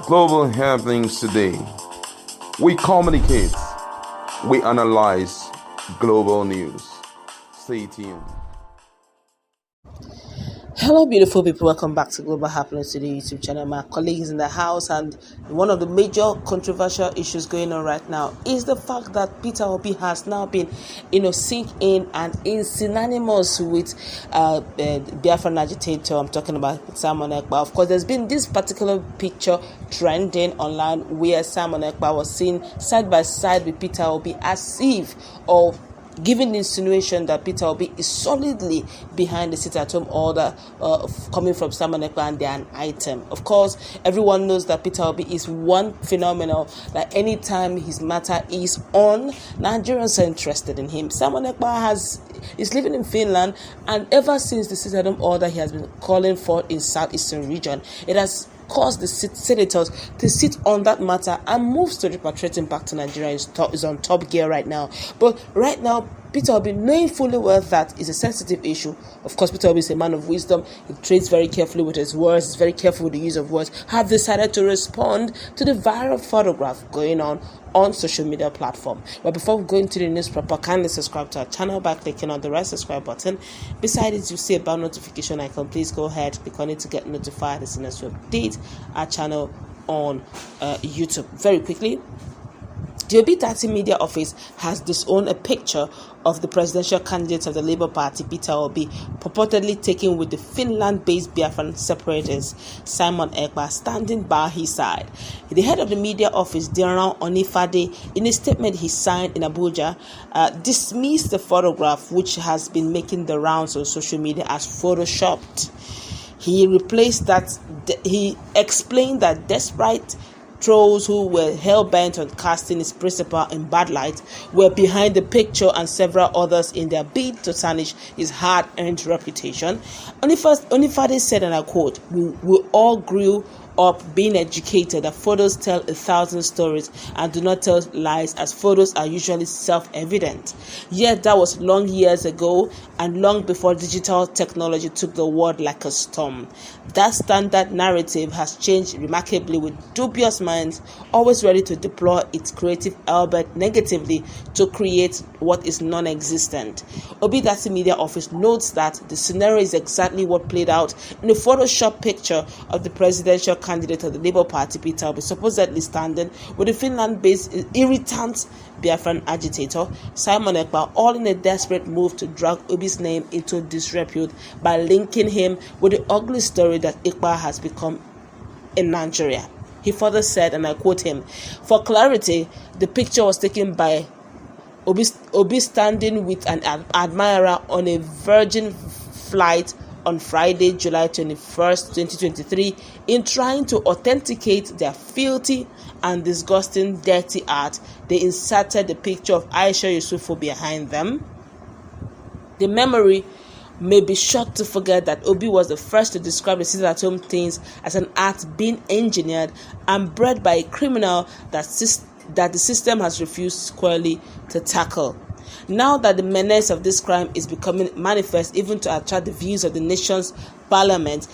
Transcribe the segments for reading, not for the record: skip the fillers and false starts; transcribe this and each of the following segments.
Global happenings today. We communicate, we analyze global news. Stay tuned. Hello, beautiful people. Welcome back to Global Happiness Today YouTube channel. My colleagues in the house, and one of the major controversial issues going on right now is the fact that Peter Obi has now been, sink in and in synonymous with Biafran agitator. I'm talking about Simon Ekpa. Of course, there's been this particular picture trending online where Simon Ekpa was seen side by side with Peter Obi, as if of giving the insinuation that Peter Obi is solidly behind the sit-at-home order coming from Simon Ekpa and they're an item. Of course, everyone knows that Peter Obi is one phenomenal that anytime his matter is on, Nigerians are interested in him. Simon Ekpa is living in Finland, and ever since the sit-at-home order he has been calling for in Southeastern region, it has caused the senators to sit on that matter, and moves to repatriating back to Nigeria is on top gear right now. But right now, Peter Obi, knowing fully well that is a sensitive issue. Of course, Peter Obi is a man of wisdom. He trades very carefully with his words. He's very careful with the use of words. Have decided to respond to the viral photograph going on social media platform. But before we go into the news proper, kindly subscribe to our channel by clicking on the red subscribe button. Beside it, you see a bell notification icon. Please go ahead, click on it to get notified as soon as we update our channel on YouTube. Very quickly, the Obi Dati Media Office has disowned a picture of the presidential candidate of the Labour Party, Peter Obi, purportedly taken with the Finland-based Biafran separatist Simon Ekpa standing by his side. The head of the media office, Diran Onifade, in a statement he signed in Abuja, dismissed the photograph, which has been making the rounds on social media, as photoshopped. He explained that despite trolls who were hell-bent on casting his principal in bad light were behind the picture, and several others in their bid to tarnish his hard-earned reputation. Onifade said, and I quote, "We all grew up being educated that photos tell 1,000 stories and do not tell lies, as photos are usually self-evident. Yet that was long years ago, and long before digital technology took the world like a storm. That standard narrative has changed remarkably, with dubious minds always ready to deploy its creative albeit negatively to create what is non-existent." Obi Dati Media Office notes that the scenario is exactly what played out in the Photoshop picture of the presidential candidate of the Labour Party, Peter Obi, supposedly standing with the Finland-based irritant Biafran agitator Simon Ekpa, all in a desperate move to drag Obi's name into disrepute by linking him with the ugly story that Ekpa has become in Nigeria. He further said, and I quote him, "For clarity, the picture was taken by Obi standing with an admirer on a Virgin flight on Friday, July 21st, 2023, in trying to authenticate their filthy and disgusting dirty art. They inserted the picture of Aisha Yusufu behind them. The memory may be shocked to forget that Obi was the first to describe the sit-at-home things as an art being engineered and bred by a criminal that the system has refused squarely to tackle. Now that the menace of this crime is becoming manifest, even to attract the views of the nation's parliament,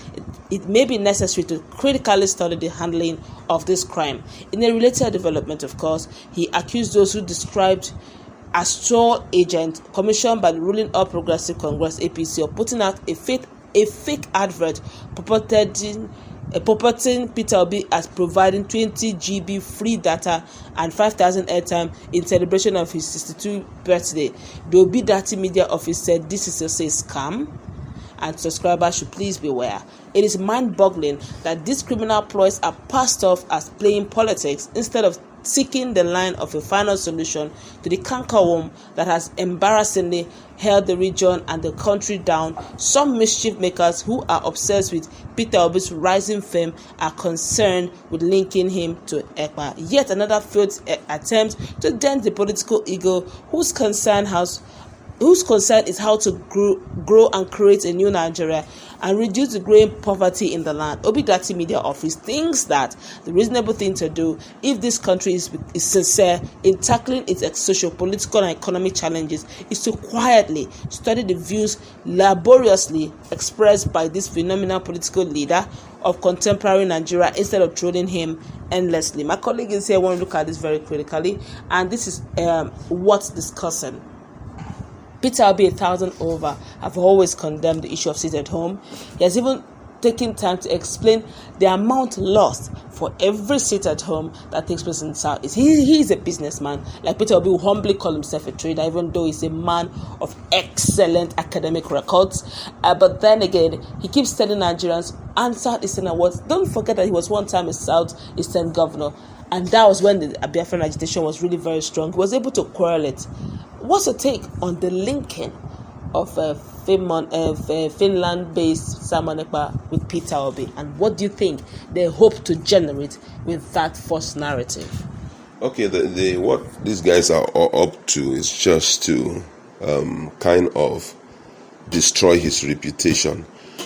it may be necessary to critically study the handling of this crime." In a related development, of course, he accused those who described as troll agent commissioned by the ruling All Progressive Congress (APC) of putting out a fake advert purporting Peter Obi as providing 20 GB free data and 5,000 airtime in celebration of his 62th birthday. The Obi Dati Media Office said this is also a scam, and subscribers should please beware. It is mind-boggling that these criminal ploys are passed off as playing politics instead of seeking the line of a final solution to the cankerworm that has embarrassingly held the region and the country down. Some mischief makers who are obsessed with Peter Obi's rising fame are concerned with linking him to Ekpa. Yet another failed attempt to dent the political ego whose concern has whose concern is how to grow and create a new Nigeria and reduce the growing poverty in the land. Obi Dati Media Office thinks that the reasonable thing to do, if this country is sincere in tackling its social, political, and economic challenges, is to quietly study the views laboriously expressed by this phenomenal political leader of contemporary Nigeria instead of trolling him endlessly. My colleague is here. I want to look at this very critically, and this is what's discussing. Peter Obi, 1,000 over, have always condemned the issue of sit at home. He has even taken time to explain the amount lost for every sit at home that takes place in the South. He is a businessman. Like Peter Obi will humbly call himself a trader, even though he's a man of excellent academic records. But then again, he keeps telling Nigerians and Southeastern awards, don't forget that he was one time a Southeastern governor. And that was when the Biafran agitation was really very strong. He was able to quell it. What's your take on the linking of Finland-based Simon Ekpa with Peter Obi, and what do you think they hope to generate with that false narrative? Okay, what these guys are up to is just to kind of destroy his reputation.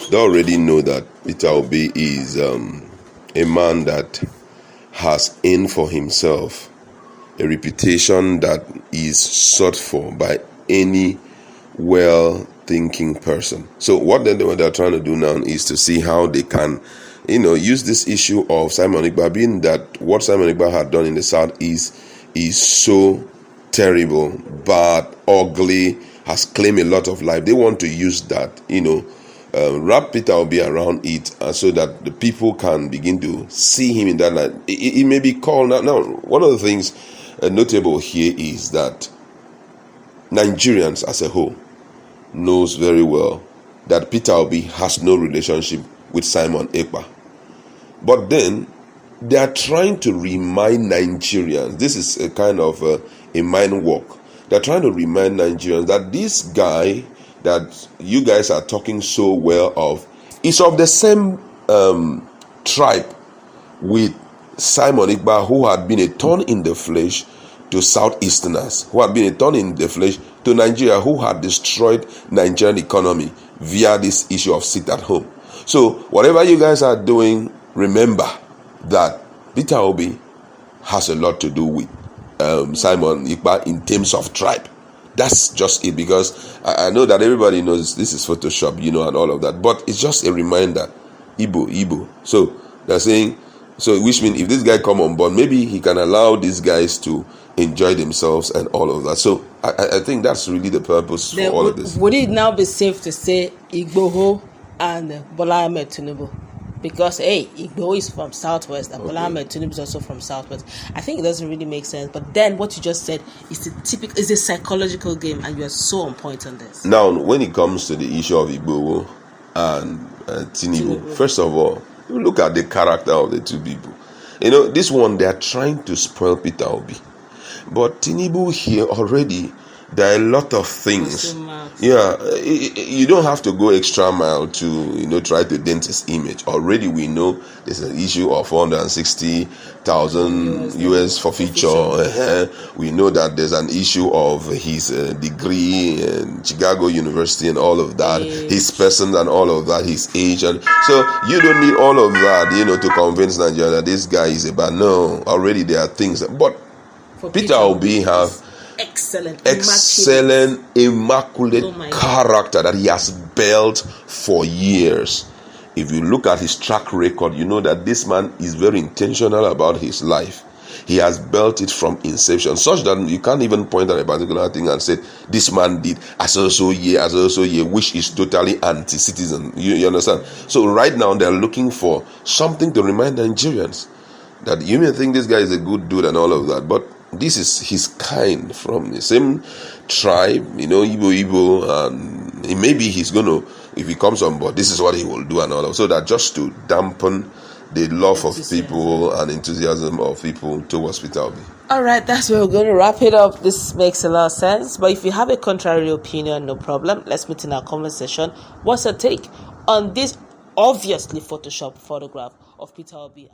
They already know that Peter Obi is a man that has in for himself a reputation that is sought for by any well-thinking person. So what they're trying to do now is to see how they can, use this issue of Simon Ekpa, being that what Simon Ekpa had done in the South is so terrible, bad, ugly, has claimed a lot of life. They want to use that, wrap Peter Obi around it, so that the people can begin to see him in that light. It may be called now. One of the things notable here is that Nigerians as a whole knows very well that Peter Obi has no relationship with Simon Ekpa. But then they are trying to remind Nigerians, this is a kind of a mind walk. They're trying to remind Nigerians that this guy that you guys are talking so well of is of the same tribe with Simon Ekpa, who had been a thorn in the flesh to Southeasterners, who had been a thorn in the flesh to Nigeria, who had destroyed Nigerian economy via this issue of sit at home. So whatever you guys are doing, remember that Peter Obi has a lot to do with Simon Ekpa in terms of tribe. That's just it, because I know that everybody knows this is Photoshop, and all of that, but it's just a reminder. Igbo. So they're saying, which means if this guy come on board, maybe he can allow these guys to enjoy themselves and all of that. So I think that's really the purpose for all of this. Would it now be safe to say Igboho and Bola Ahmed Tinubu? Because Igboho is from Southwest and Bola Ahmed Tinubu is also from Southwest. I think it doesn't really make sense. But then what you just said is a psychological game, and you are so on point on this. Now, when it comes to the issue of Igboho and Tinubu, first of all, you look at the character of the two people. This one, they are trying to spoil Peter Obi. But Tinubu here already, there are a lot of things. Yeah, you don't have to go extra mile to try to dent his image. Already we know there's an issue of 460,000 US forfeiture. We know that there's an issue of his degree in Chicago University and all of that, his person and all of that, his age, and so you don't need all of that, to convince Nigeria that this guy is a bad. No, already there are things, but Peter Obi have excellent, immaculate character that he has built for years. If you look at his track record, you know that this man is very intentional about his life. He has built it from inception, such that you can't even point at a particular thing and say, this man did as also year, which is totally anti-citizen. You understand? So right now, they're looking for something to remind Nigerians that you may think this guy is a good dude and all of that, but this is his kind from the same tribe, Igbo, and maybe he's going to, if he comes on board, this is what he will do and all of, so that just to dampen the love of people and enthusiasm of people towards Peter Obi. All right, that's where we're going to wrap it up. This makes a lot of sense, but if you have a contrary opinion, no problem. Let's meet in our comment section. What's your take on this obviously Photoshop photograph of Peter Obi?